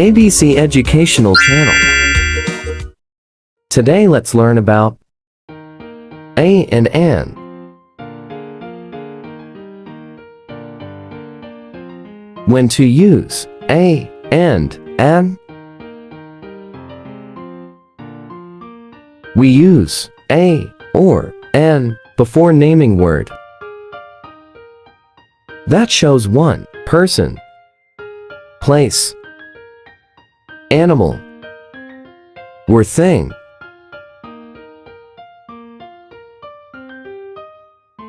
ABC Educational Channel. Today let's learn about a and an. When to use a and an. We use a or an before naming word. That shows one person, place, animal, or thing.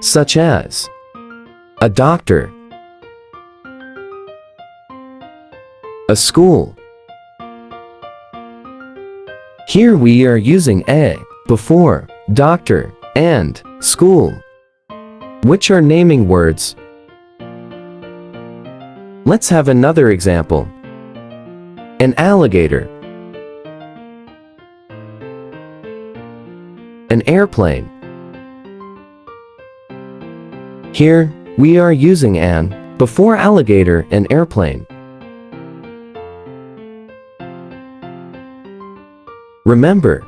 Such as a doctor, a school. Here we are using a before doctor and school, which are naming words. Let's have another example. An alligator, an airplane. Here we are using an before alligator and airplane. Remember,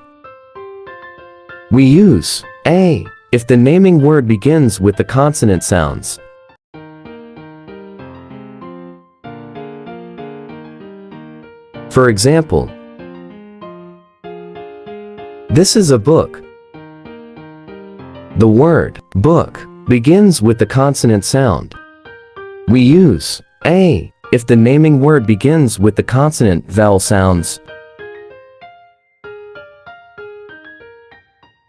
we use a if the naming word begins with the consonant sounds. For example, this is a book. The word book begins with the consonant sound. We use a if the naming word begins with the consonant vowel sounds.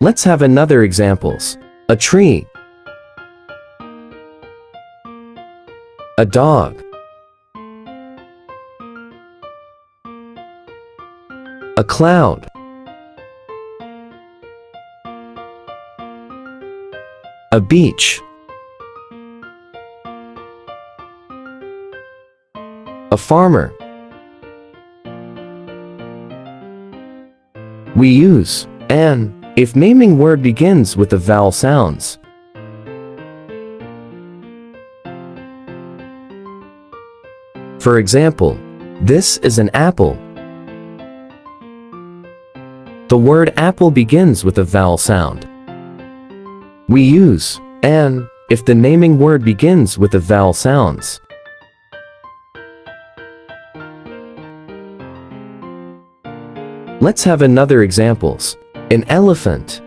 Let's have another examples. A tree, a dog, a cloud, a beach, a farmer. We use an if naming word begins with the vowel sounds. For example, this is an apple. The word apple begins with a vowel sound. We use an if the naming word begins with the vowel sounds. Let's have another examples. An elephant,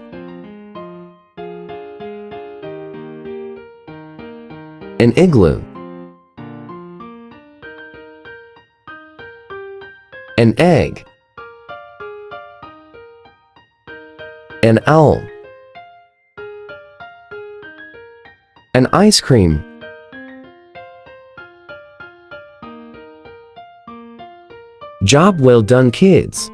an igloo, an egg, an owl, an ice cream, job well done, kids.